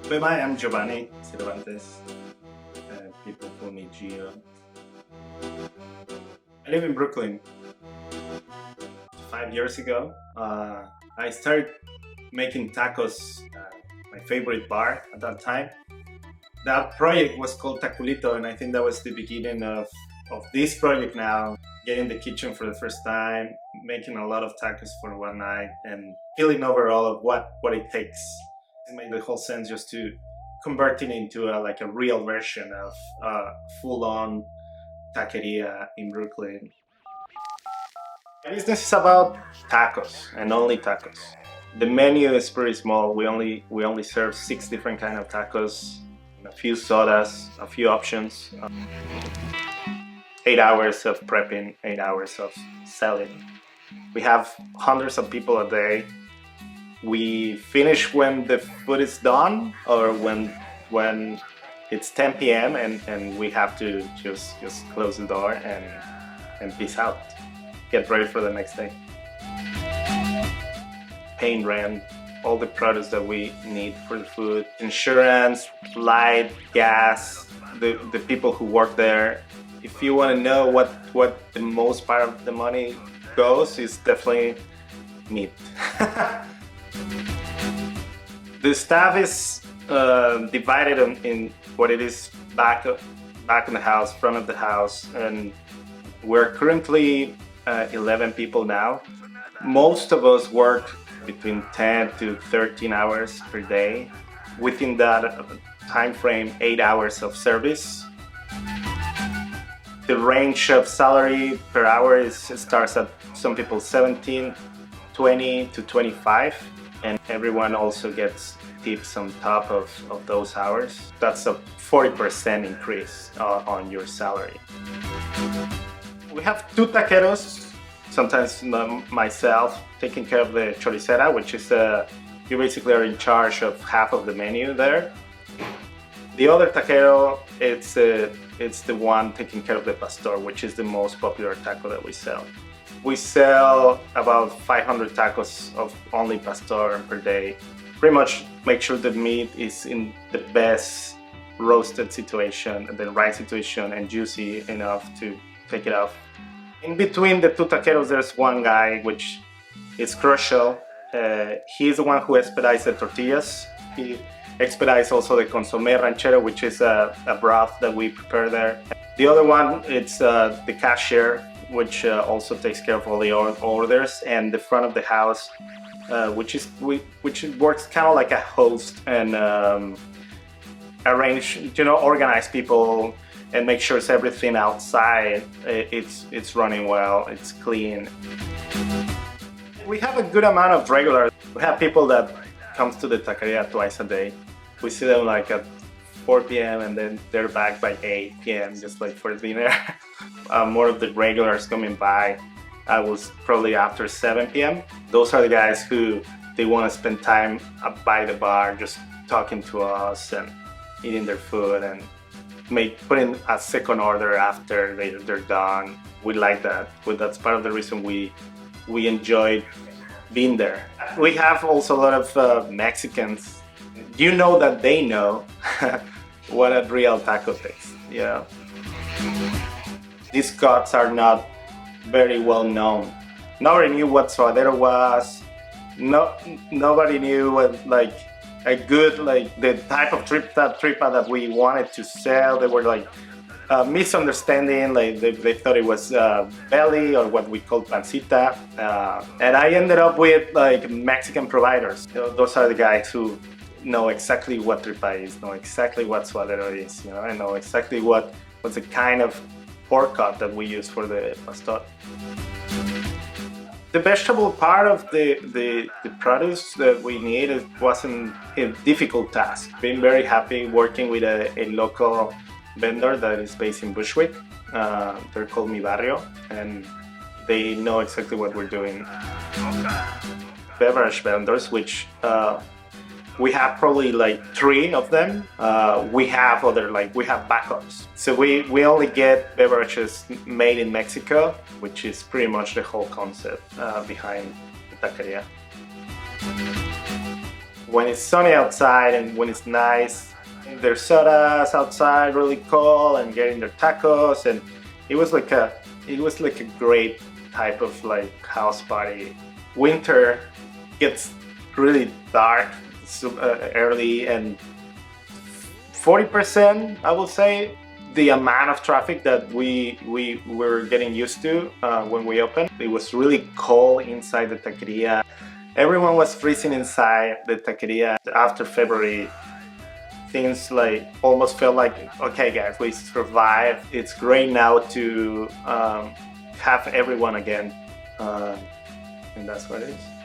Well, hi, I'm Giovanni Cervantes. People call me Gio. I live in Brooklyn. 5 years ago, I started making tacos at my favorite bar at that time. That project was called Taculito, and I think that was the beginning of this project now. Getting the kitchen for the first time, making a lot of tacos for one night, and feeling overall of what it takes. It made the whole sense just to convert it into like a real version of full-on taqueria in Brooklyn. The business is about tacos and only tacos. The menu is pretty small. We only serve 6 different kind of tacos, a few sodas, a few options. 8 hours of prepping, 8 hours of selling. We have hundreds of people a day. We finish when the food is done or when it's 10 p.m. and we have to just close the door and peace out. Get ready for the next day. Paying rent, all the products that we need for the food, insurance, light, gas, the people who work there. If you want to know what the most part of the money goes, is definitely meat. The staff is divided in what it is back in the house, front of the house, and we're currently 11 people now. Most of us work between 10 to 13 hours per day. Within that time frame, 8 hours of service. The range of salary per hour starts at some people 17, 20 to 25, and everyone also gets tips on top of those hours. That's a 40% increase on your salary. We have 2 taqueros, sometimes myself taking care of the choricera, which is you basically are in charge of half of the menu there. The other taquero, it's the one taking care of the pastor, which is the most popular taco that we sell. We sell about 500 tacos of only pastor per day. Pretty much make sure the meat is in the best roasted situation, the right situation, and juicy enough to take it off. In between the 2 taqueros, there's one guy which is crucial. He's the one who expedites the tortillas. He expedites also the consommé ranchero, which is a broth that we prepare there. The other one, it's the cashier, which also takes care of all the orders, and the front of the house, which works kind of like a host and organize people and make sure everything outside it's running well, it's clean. We have a good amount of regulars. We have people that comes to the taqueria twice a day. We see them like at 4 p.m. and then they're back by 8 p.m. just like for dinner. More of the regulars coming by was probably after 7 p.m. Those are the guys who they want to spend time up by the bar just talking to us and eating their food and putting a second order after they're done. We like that. That's part of the reason we enjoy being there. We have also a lot of Mexicans. You know that they know what a real taco tastes. Yeah. These cuts are not very well known. Nobody knew what suadero was. Nobody knew what a good the type of tripa that we wanted to sell. They were misunderstanding. They thought it was belly or what we call pancita. And I ended up with Mexican providers. Those are the guys who know exactly what tripa is, know exactly what suadero is, and know exactly what's the kind of pork cut that we use for the pastor. The vegetable part of the produce that we need wasn't a difficult task. Been very happy working with a local vendor that is based in Bushwick. They're called Mi Barrio, and they know exactly what we're doing. Beverage vendors, which we have probably 3 of them. We have backups. So we only get beverages made in Mexico, which is pretty much the whole concept behind the taqueria. when it's sunny outside and when it's nice, their sodas outside really cold and getting their tacos, and it was like a great type of like house party. Winter gets really dark early, and 40% I will say the amount of traffic that we were getting used to when we opened. It was really cold inside the taqueria. Everyone was freezing inside the taqueria. After February, things like almost felt like, okay guys, we survived. It's great now to have everyone again, and that's what it is.